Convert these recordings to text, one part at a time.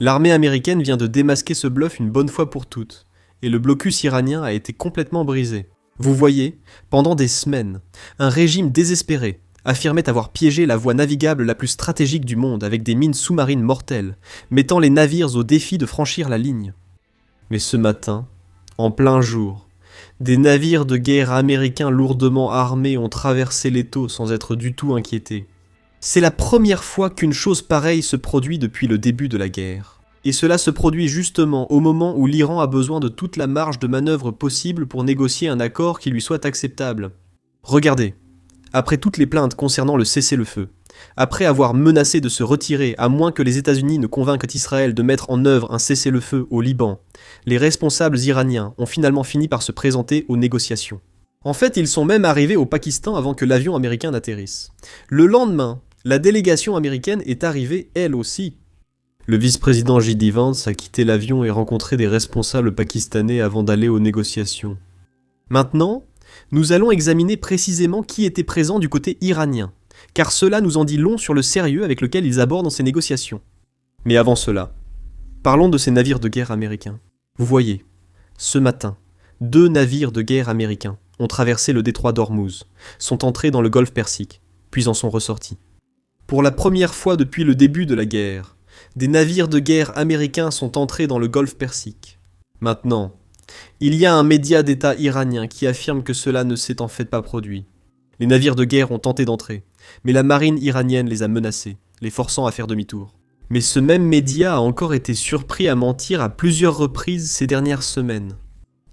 L'armée américaine vient de démasquer ce bluff une bonne fois pour toutes, et le blocus iranien a été complètement brisé. Vous voyez, pendant des semaines, un régime désespéré affirmait avoir piégé la voie navigable la plus stratégique du monde avec des mines sous-marines mortelles, mettant les navires au défi de franchir la ligne. Mais ce matin, en plein jour, des navires de guerre américains lourdement armés ont traversé l'étau sans être du tout inquiétés. C'est la première fois qu'une chose pareille se produit depuis le début de la guerre. Et cela se produit justement au moment où l'Iran a besoin de toute la marge de manœuvre possible pour négocier un accord qui lui soit acceptable. Regardez, après toutes les plaintes concernant le cessez-le-feu, après avoir menacé de se retirer à moins que les États-Unis ne convainquent Israël de mettre en œuvre un cessez-le-feu au Liban, les responsables iraniens ont finalement fini par se présenter aux négociations. En fait, ils sont même arrivés au Pakistan avant que l'avion américain n'atterrisse. Le lendemain, la délégation américaine est arrivée elle aussi. Le vice-président J.D. Vance a quitté l'avion et rencontré des responsables pakistanais avant d'aller aux négociations. Maintenant, nous allons examiner précisément qui était présent du côté iranien, car cela nous en dit long sur le sérieux avec lequel ils abordent ces négociations. Mais avant cela, parlons de ces navires de guerre américains. Vous voyez, ce matin, 2 navires de guerre américains ont traversé le détroit d'Ormuz, sont entrés dans le golfe Persique, puis en sont ressortis. Pour la première fois depuis le début de la guerre, des navires de guerre américains sont entrés dans le golfe Persique. Maintenant, il y a un média d'État iranien qui affirme que cela ne s'est en fait pas produit. Les navires de guerre ont tenté d'entrer, mais la marine iranienne les a menacés, les forçant à faire demi-tour. Mais ce même média a encore été surpris à mentir à plusieurs reprises ces dernières semaines.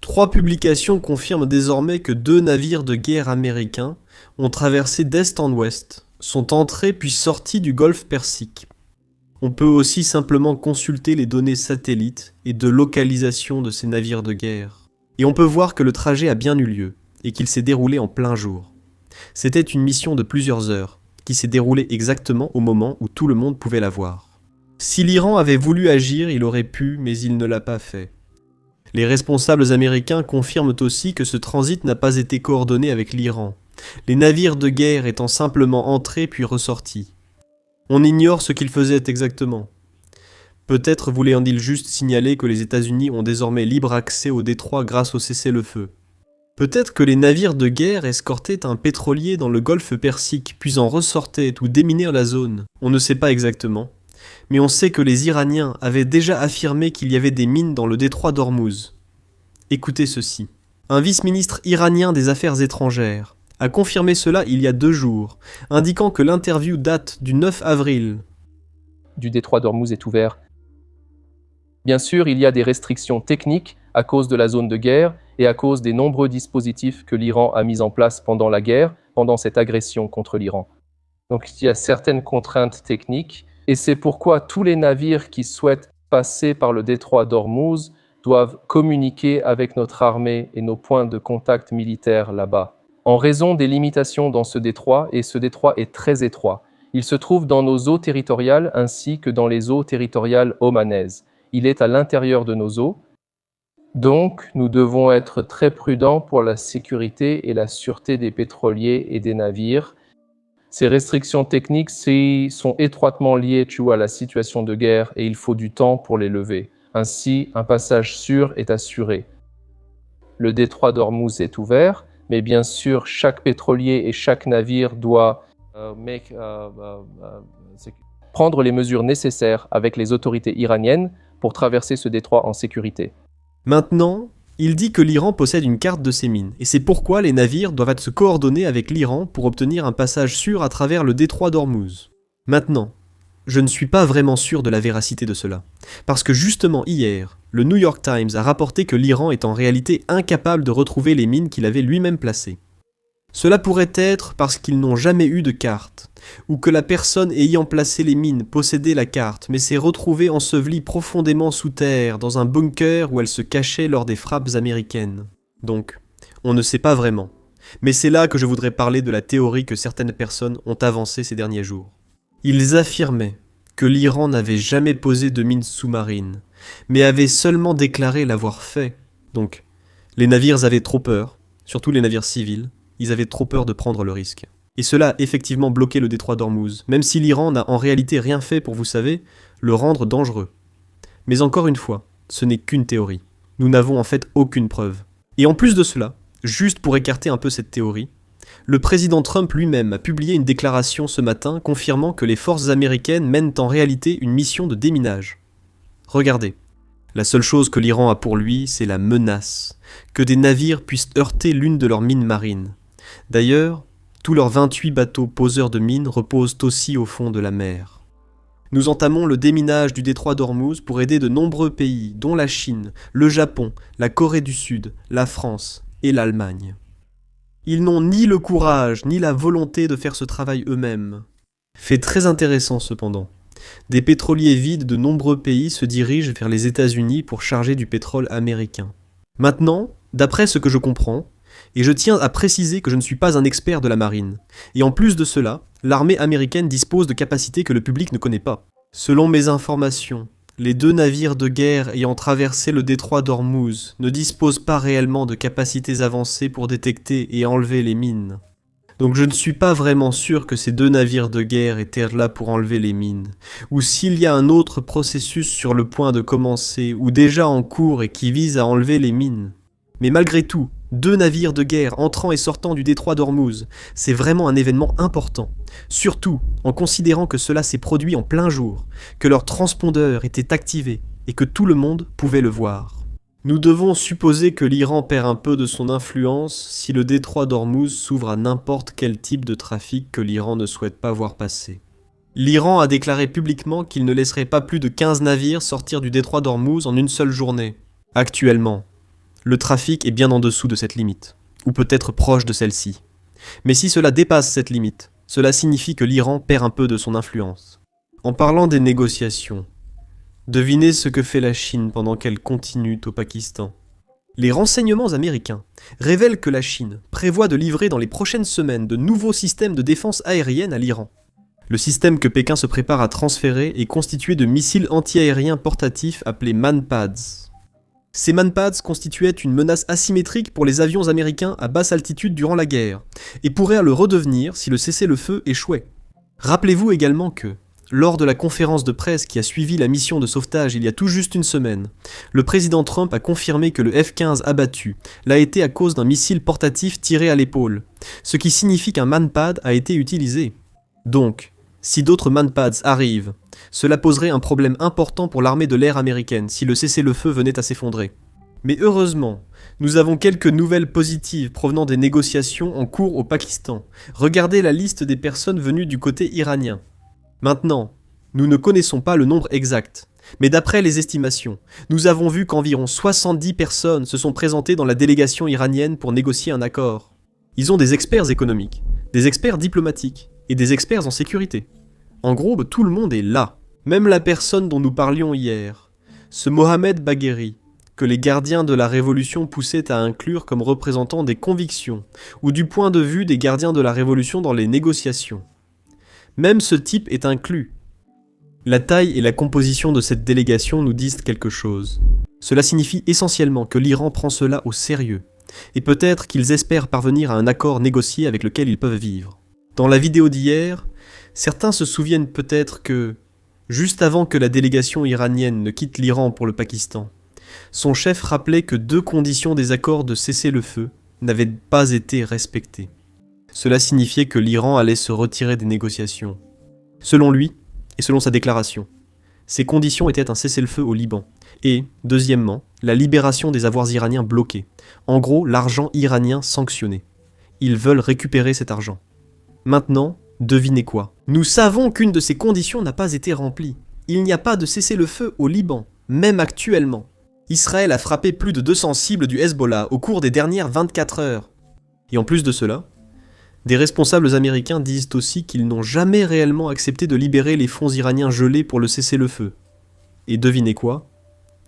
3 publications confirment désormais que 2 navires de guerre américains ont traversé d'est en ouest, sont entrés puis sortis du golfe Persique. On peut aussi simplement consulter les données satellites et de localisation de ces navires de guerre. Et on peut voir que le trajet a bien eu lieu, et qu'il s'est déroulé en plein jour. C'était une mission de plusieurs heures, qui s'est déroulée exactement au moment où tout le monde pouvait la voir. Si l'Iran avait voulu agir, il aurait pu, mais il ne l'a pas fait. Les responsables américains confirment aussi que ce transit n'a pas été coordonné avec l'Iran, les navires de guerre étant simplement entrés puis ressortis. On ignore ce qu'ils faisaient exactement. Peut-être voulaient-ils juste signaler que les États-Unis ont désormais libre accès au détroit grâce au cessez-le-feu. Peut-être que les navires de guerre escortaient un pétrolier dans le golfe Persique, puis en ressortaient ou déminaient la zone. On ne sait pas exactement. Mais on sait que les Iraniens avaient déjà affirmé qu'il y avait des mines dans le détroit d'Ormuz. Écoutez ceci. Un vice-ministre iranien des Affaires étrangères a confirmé cela il y a 2 jours, indiquant que l'interview date du 9 avril. Du détroit d'Ormuz est ouvert. Bien sûr, il y a des restrictions techniques à cause de la zone de guerre et à cause des nombreux dispositifs que l'Iran a mis en place pendant la guerre, pendant cette agression contre l'Iran. Donc il y a certaines contraintes techniques et c'est pourquoi tous les navires qui souhaitent passer par le détroit d'Ormuz doivent communiquer avec notre armée et nos points de contact militaires là-bas. En raison des limitations dans ce détroit, et ce détroit est très étroit. Il se trouve dans nos eaux territoriales ainsi que dans les eaux territoriales omanaises. Il est à l'intérieur de nos eaux. Donc, nous devons être très prudents pour la sécurité et la sûreté des pétroliers et des navires. Ces restrictions techniques sont étroitement liées à la situation de guerre et il faut du temps pour les lever. Ainsi, un passage sûr est assuré. Le détroit d'Ormuz est ouvert, mais bien sûr, chaque pétrolier et chaque navire doit prendre les mesures nécessaires avec les autorités iraniennes pour traverser ce détroit en sécurité. Maintenant, il dit que l'Iran possède une carte de ces mines, et c'est pourquoi les navires doivent se coordonner avec l'Iran pour obtenir un passage sûr à travers le détroit d'Ormuz. Maintenant, je ne suis pas vraiment sûr de la véracité de cela, parce que justement hier, le New York Times a rapporté que l'Iran est en réalité incapable de retrouver les mines qu'il avait lui-même placées. Cela pourrait être parce qu'ils n'ont jamais eu de carte, ou que la personne ayant placé les mines possédait la carte, mais s'est retrouvée ensevelie profondément sous terre, dans un bunker où elle se cachait lors des frappes américaines. Donc, on ne sait pas vraiment. Mais c'est là que je voudrais parler de la théorie que certaines personnes ont avancée ces derniers jours. Ils affirmaient que l'Iran n'avait jamais posé de mines sous-marines, mais avait seulement déclaré l'avoir fait. Donc, les navires avaient trop peur, surtout les navires civils, ils avaient trop peur de prendre le risque. Et cela a effectivement bloqué le détroit d'Ormuz, même si l'Iran n'a en réalité rien fait pour, vous savez, le rendre dangereux. Mais encore une fois, ce n'est qu'une théorie. Nous n'avons en fait aucune preuve. Et en plus de cela, juste pour écarter un peu cette théorie, le président Trump lui-même a publié une déclaration ce matin confirmant que les forces américaines mènent en réalité une mission de déminage. Regardez, la seule chose que l'Iran a pour lui, c'est la menace, que des navires puissent heurter l'une de leurs mines marines. D'ailleurs, tous leurs 28 bateaux poseurs de mines reposent aussi au fond de la mer. Nous entamons le déminage du détroit d'Ormuz pour aider de nombreux pays, dont la Chine, le Japon, la Corée du Sud, la France et l'Allemagne. Ils n'ont ni le courage ni la volonté de faire ce travail eux-mêmes. Fait très intéressant cependant. Des pétroliers vides de nombreux pays se dirigent vers les États-Unis pour charger du pétrole américain. Maintenant, d'après ce que je comprends, et je tiens à préciser que je ne suis pas un expert de la marine, et en plus de cela, l'armée américaine dispose de capacités que le public ne connaît pas. Selon mes informations, les 2 navires de guerre ayant traversé le détroit d'Ormuz ne disposent pas réellement de capacités avancées pour détecter et enlever les mines. Donc je ne suis pas vraiment sûr que ces 2 navires de guerre étaient là pour enlever les mines, ou s'il y a un autre processus sur le point de commencer, ou déjà en cours et qui vise à enlever les mines. Mais malgré tout, 2 navires de guerre entrant et sortant du détroit d'Ormuz, c'est vraiment un événement important. Surtout en considérant que cela s'est produit en plein jour, que leur transpondeur était activé et que tout le monde pouvait le voir. Nous devons supposer que l'Iran perd un peu de son influence si le détroit d'Ormuz s'ouvre à n'importe quel type de trafic que l'Iran ne souhaite pas voir passer. L'Iran a déclaré publiquement qu'il ne laisserait pas plus de 15 navires sortir du détroit d'Ormuz en une seule journée. Actuellement, le trafic est bien en dessous de cette limite, ou peut-être proche de celle-ci. Mais si cela dépasse cette limite, cela signifie que l'Iran perd un peu de son influence. En parlant des négociations, devinez ce que fait la Chine pendant qu'elle continue au Pakistan. Les renseignements américains révèlent que la Chine prévoit de livrer dans les prochaines semaines de nouveaux systèmes de défense aérienne à l'Iran. Le système que Pékin se prépare à transférer est constitué de missiles anti-aériens portatifs appelés Manpads. Ces Manpads constituaient une menace asymétrique pour les avions américains à basse altitude durant la guerre, et pourraient le redevenir si le cessez-le-feu échouait. Rappelez-vous également que, lors de la conférence de presse qui a suivi la mission de sauvetage il y a tout juste une semaine, le président Trump a confirmé que le F-15 abattu l'a été à cause d'un missile portatif tiré à l'épaule, ce qui signifie qu'un Manpad a été utilisé. Donc, si d'autres Manpads arrivent, cela poserait un problème important pour l'armée de l'air américaine si le cessez-le-feu venait à s'effondrer. Mais heureusement, nous avons quelques nouvelles positives provenant des négociations en cours au Pakistan. Regardez la liste des personnes venues du côté iranien. Maintenant, nous ne connaissons pas le nombre exact, mais d'après les estimations, nous avons vu qu'environ 70 personnes se sont présentées dans la délégation iranienne pour négocier un accord. Ils ont des experts économiques, des experts diplomatiques et des experts en sécurité. En gros, tout le monde est là. Même la personne dont nous parlions hier, ce Mohamed Bagheri, que les gardiens de la Révolution poussaient à inclure comme représentant des convictions, ou du point de vue des gardiens de la Révolution dans les négociations. Même ce type est inclus. La taille et la composition de cette délégation nous disent quelque chose. Cela signifie essentiellement que l'Iran prend cela au sérieux, et peut-être qu'ils espèrent parvenir à un accord négocié avec lequel ils peuvent vivre. Dans la vidéo d'hier, certains se souviennent peut-être que, juste avant que la délégation iranienne ne quitte l'Iran pour le Pakistan, son chef rappelait que 2 conditions des accords de cessez-le-feu n'avaient pas été respectées. Cela signifiait que l'Iran allait se retirer des négociations. Selon lui, et selon sa déclaration, ces conditions étaient un cessez-le-feu au Liban, et, deuxièmement, la libération des avoirs iraniens bloqués, en gros l'argent iranien sanctionné. Ils veulent récupérer cet argent. Maintenant, devinez quoi? Nous savons qu'une de ces conditions n'a pas été remplie. Il n'y a pas de cessez-le-feu au Liban, même actuellement. Israël a frappé plus de 200 cibles du Hezbollah au cours des dernières 24 heures. Et en plus de cela, des responsables américains disent aussi qu'ils n'ont jamais réellement accepté de libérer les fonds iraniens gelés pour le cessez-le-feu. Et devinez quoi?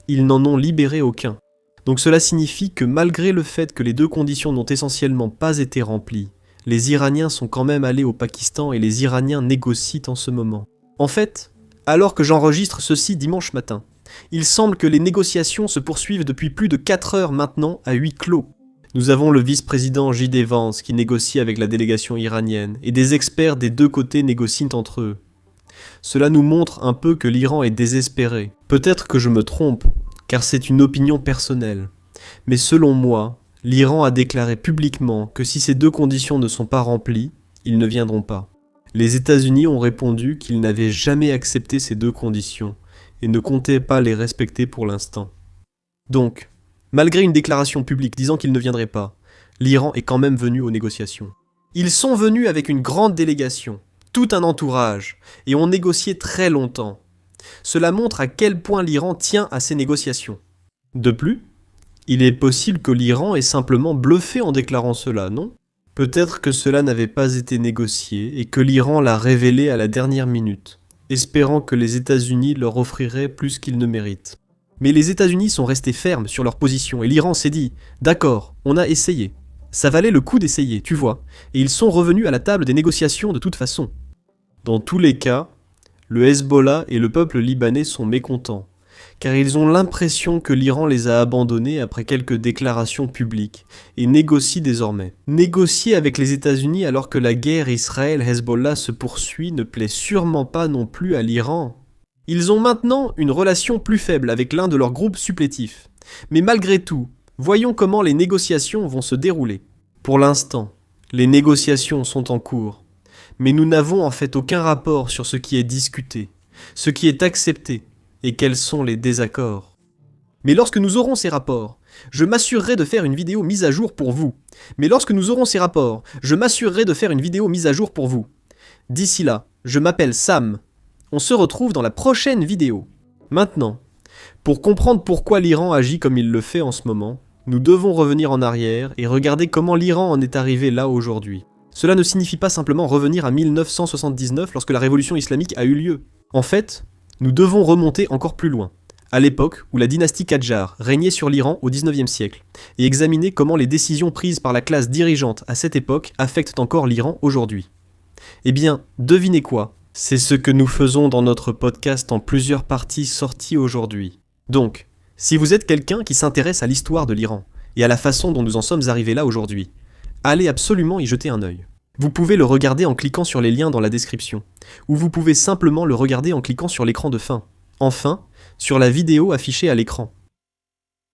Ils n'en ont libéré aucun. Donc cela signifie que malgré le fait que les 2 conditions n'ont essentiellement pas été remplies, les Iraniens sont quand même allés au Pakistan et les Iraniens négocient en ce moment. En fait, alors que j'enregistre ceci dimanche matin, il semble que les négociations se poursuivent depuis plus de 4 heures maintenant à huis clos. Nous avons le vice-président J.D. Vance qui négocie avec la délégation iranienne et des experts des 2 côtés négocient entre eux. Cela nous montre un peu que l'Iran est désespéré. Peut-être que je me trompe, car c'est une opinion personnelle. Mais selon moi, l'Iran a déclaré publiquement que si ces deux conditions ne sont pas remplies, ils ne viendront pas. Les États-Unis ont répondu qu'ils n'avaient jamais accepté ces deux conditions et ne comptaient pas les respecter pour l'instant. Donc, malgré une déclaration publique disant qu'ils ne viendraient pas, l'Iran est quand même venu aux négociations. Ils sont venus avec une grande délégation, tout un entourage, et ont négocié très longtemps. Cela montre à quel point l'Iran tient à ces négociations. De plus, il est possible que l'Iran ait simplement bluffé en déclarant cela, non ? Peut-être que cela n'avait pas été négocié et que l'Iran l'a révélé à la dernière minute, espérant que les États-Unis leur offriraient plus qu'ils ne méritent. Mais les États-Unis sont restés fermes sur leur position et l'Iran s'est dit « D'accord, on a essayé. Ça valait le coup d'essayer, tu vois. » Et ils sont revenus à la table des négociations de toute façon. Dans tous les cas, le Hezbollah et le peuple libanais sont mécontents, car ils ont l'impression que l'Iran les a abandonnés après quelques déclarations publiques, et négocient désormais. Négocier avec les États-Unis alors que la guerre Israël-Hezbollah se poursuit ne plaît sûrement pas non plus à l'Iran. Ils ont maintenant une relation plus faible avec l'un de leurs groupes supplétifs. Mais malgré tout, voyons comment les négociations vont se dérouler. Pour l'instant, les négociations sont en cours, mais nous n'avons en fait aucun rapport sur ce qui est discuté, ce qui est accepté, et quels sont les désaccords. Mais lorsque nous aurons ces rapports, je m'assurerai de faire une vidéo mise à jour pour vous. D'ici là, je m'appelle Sam. On se retrouve dans la prochaine vidéo. Maintenant, pour comprendre pourquoi l'Iran agit comme il le fait en ce moment, nous devons revenir en arrière et regarder comment l'Iran en est arrivé là aujourd'hui. Cela ne signifie pas simplement revenir à 1979 lorsque la révolution islamique a eu lieu. En fait, nous devons remonter encore plus loin, à l'époque où la dynastie Kadjar régnait sur l'Iran au XIXe siècle, et examiner comment les décisions prises par la classe dirigeante à cette époque affectent encore l'Iran aujourd'hui. Eh bien, devinez quoi ? C'est ce que nous faisons dans notre podcast en plusieurs parties sorties aujourd'hui. Donc, si vous êtes quelqu'un qui s'intéresse à l'histoire de l'Iran, et à la façon dont nous en sommes arrivés là aujourd'hui, allez absolument y jeter un œil. Vous pouvez le regarder en cliquant sur les liens dans la description, ou vous pouvez simplement le regarder en cliquant sur l'écran de fin. Enfin, sur la vidéo affichée à l'écran.